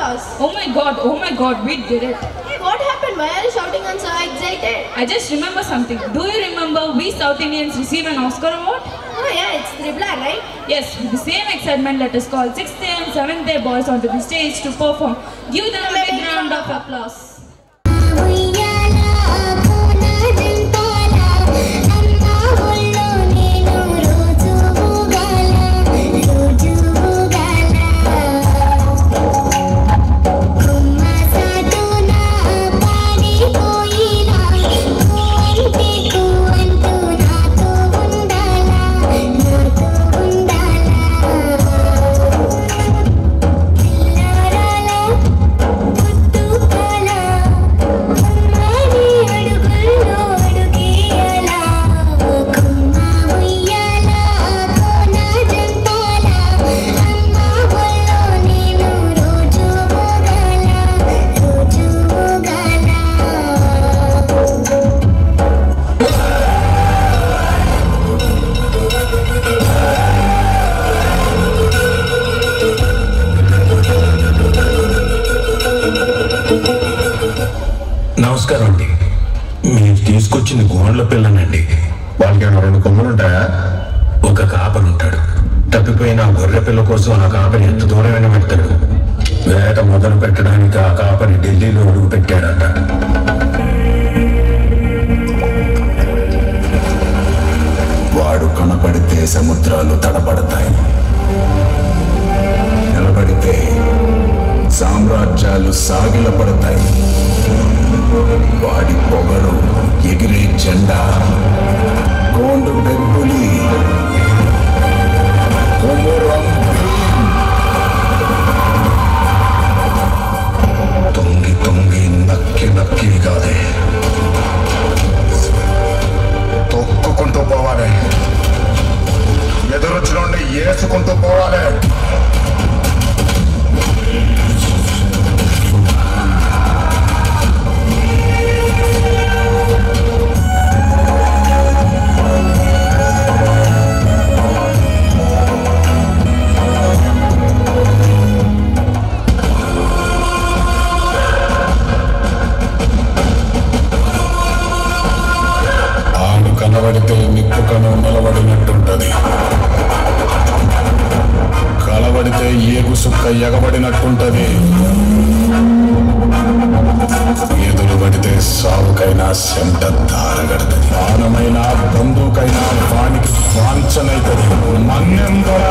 applause. Oh my God, we did it. Hey, what happened? Why are you shouting and so excited? I just remember something. Do you remember we South Indians received an Oscar award? Oh yeah, it's Tripla, right? Yes, with the same excitement, let us call 6th day and 7th day boys onto the stage to perform. Give them a big round of applause. నమస్కారం అండి. మీరు తీసుకొచ్చిన గోండ్ల పిల్లనండి. వాళ్ళకి 2 కొమ్ములు ఉంటాయా? ఒక కాపరుంటాడు. తప్పిపోయిన ఆ గొర్రె పిల్ల కోసం ఆ కాపరి ఎంత దూరమైన పెడతాడు. వేట మొదలు పెట్టడానికి ఆ కాపరి ఢిల్లీలో అడుగు పెట్టాడట. వాడు కనపడితే సముద్రాలు తడబడతాయి, నిలబడితే సామ్రాజ్యాలు సాగిలపడతాయి. వాడి పొగరు ఎగిరే జెండా, గోండు బెబ్బులి, తొంగి తొంగి నక్కి నక్కి కాదే, తొక్కుకుంటూ పోవాలి. ఎదురొచ్చినండి ఏసుకుంటూ పోవాలి. కనబడితే నిప్పుకను నిలబడినట్టుంటది, కలబడితే ఏగు సుక్క ఎగబడినట్టుంటది. ఎదురుబడితే సావుకైనా సెంట దారగడుతుంది. ప్రాణమైనా బంధువుకైనా వానికి వాంఛనైతది. మన్యందర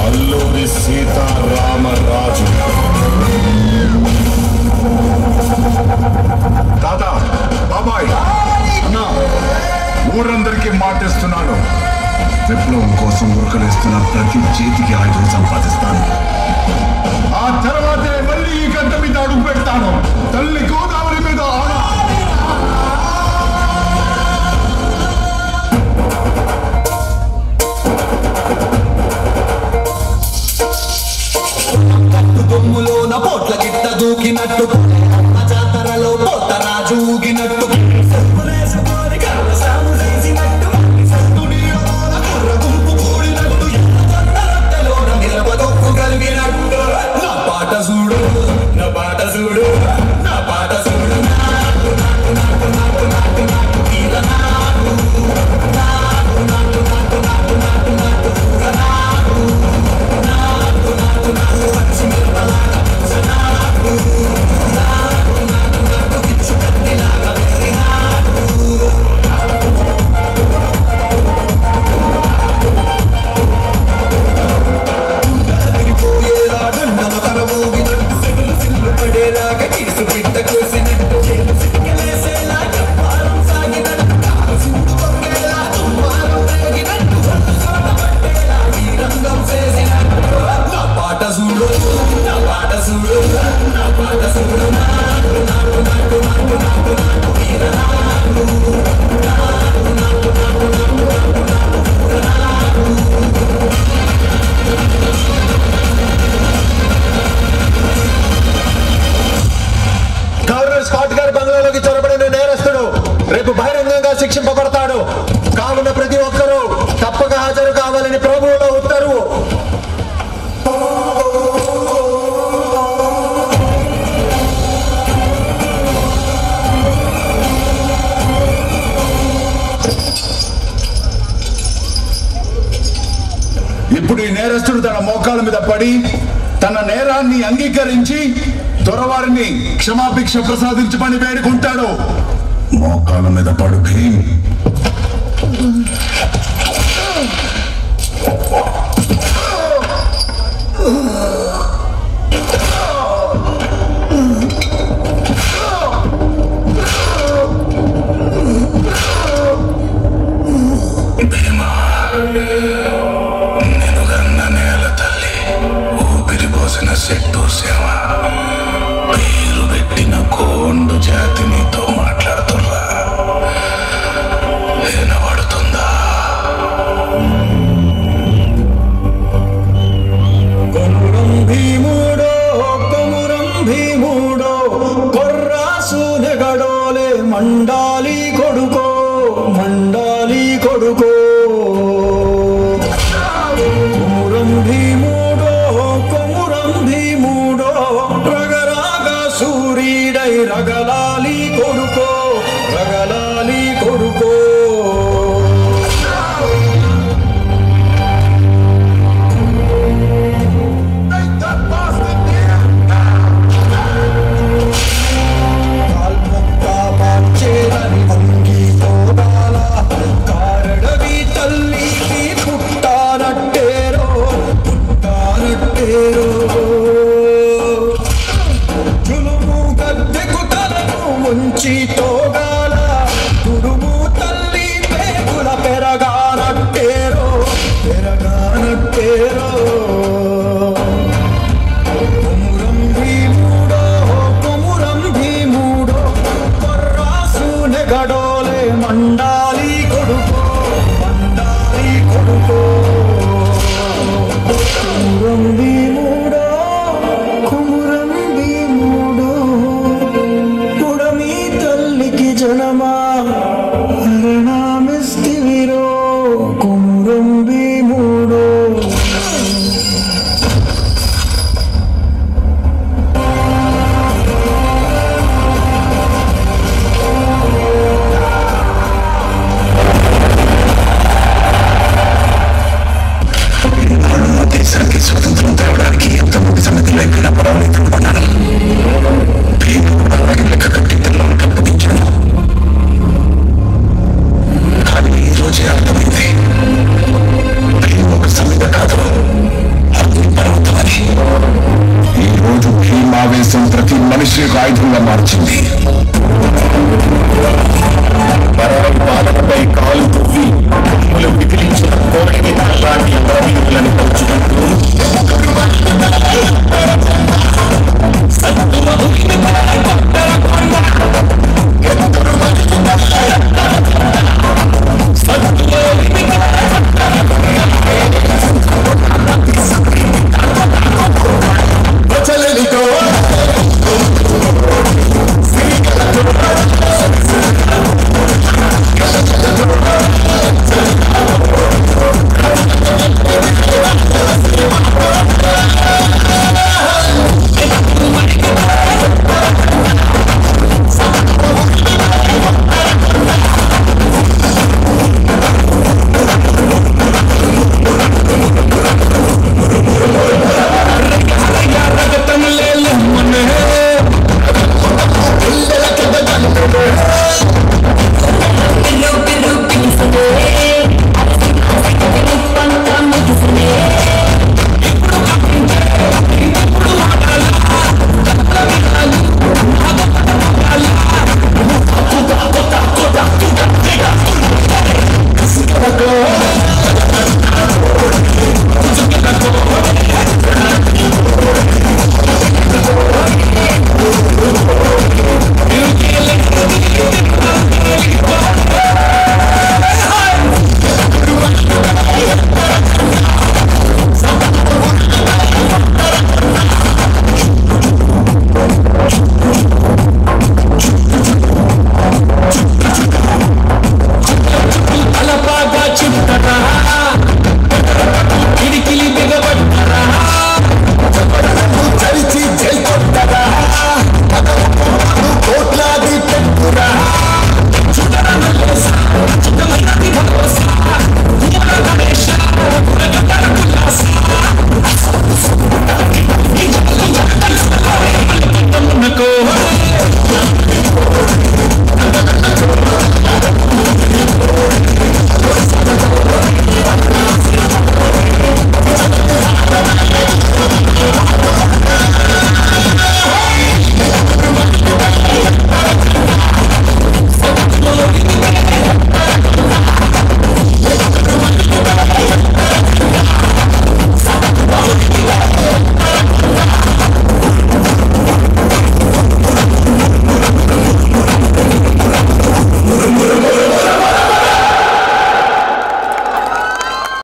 అల్లూరి సీతారామరాజు. తాత, బాబాయ్, అన్నా, ఊరందరికీ మాటిస్తున్నాను. విప్లవం కోసం ఉరకలేస్తున్న ప్రతి చేతికి ఆయుధం సంపాదిస్తాను. ఆ తర్వాతే మళ్ళీ ఈ గడ్డ మీద అడుగు పెడతాను. తల్లి గోదావరి మీద దుమ్ములోన పోట్ల గిట్ట దూకినట్టు, జాతరలో పోతరాజు ఊగినట్టు, నిలబదొక్కుగలిగినట్టు. నా పాట చూడు, నా పాట చూడు, నా పాట చూడు. నాకు నాకు నాకు నాకు నాకు నాకు తీర నాకు నాకు నాకు నాకు నాకు నాకు నాకు పూర నాకు నాకు నాకు నాకు వచ్చి నిర్మలాగా నాకు నాకు నాకు నాకు పిచ్చు కత్తిలాగా వేరి నాకు. పోయేలా దండమ తల మోగినట్టు, సిల్లు సిల్లు పడేలాగా కీసు పిట్ట కోసినట్టు, చేలు సిక్కలేసేలా చెప్పారం సాగినట్టు, కాసుడు పొంగేలా తుమ్మారం రేగినట్టు, చోట పట్టేలా ఈ రంగం చేసినట్టు. నా పాట చూడు, నా పాట చూడు, నా పాట చూడు. నాకు నాకు నాకు నాకు నాకు నాకు తీర నాకు నాకు నాకు నాకు నాకు నాకు నాకు పూర నాకు. గవర్నర్ స్కాట్ గారి బంగ్లాలోకి చొరబడిన నేరస్తుడు రేపు బహిరంగంగా శిక్షింపబడతాడు. కావున ప్రతి ఒక్కరూ తప్పక హాజరు కావాలని ప్రభువుల ఉత్తర్వు. మీద పడి తన నేరాన్ని అంగీకరించి దొరవారిని క్షమాభిక్ష ప్రసాదించమని వేడుకుంటాడు. మోకాళ్ళ మీద పడు భీమ్. సెట్టు సేవ పేరు పెట్టిన కోండు జాతి నీతో మాట్లాడుతున్నా వినబడుతుందా? కొమురం భీముడో కొమురం భీముడో కొర్రాసు నెగడోలే మండాలి కొడుకో మండాలి కొడుకో కొమురం భీముడో కొమురం భీముడో రగరాగా సూరీడై రగలాలి కొడుకో రగలాలి కొడుకో తోగాల తుడుము తల్లి పేగుల పెరగానట్టేరో పెరగానట్టేరో కొమురం భీముడో కొమురం భీముడో కొర్రాసు నెగడోలే మండాలి కొడుకో మండాలి కొడుకో కొమురం భీముడో కొమురం భీముడో జనమా హరణమిస్తివిరో కొమురం భీముడో దేశానికి స్వతంత్రం తేవడానికి ఎంతమంది సమితి లెక్కన పర్వాలేదు అన్నాను. భీముడు అలాగే లెక్క కట్టి తెల్లని తప్పగించాను. కానీ ఈ రోజే అర్థమైంది భీమ్ ఒక సమిత కాదు, అగ్ని పర్వతం అని. ఈ రోజు భీమ్ ఆవేశం ప్రతి మనిషి ఆయుధంగా మార్చింది.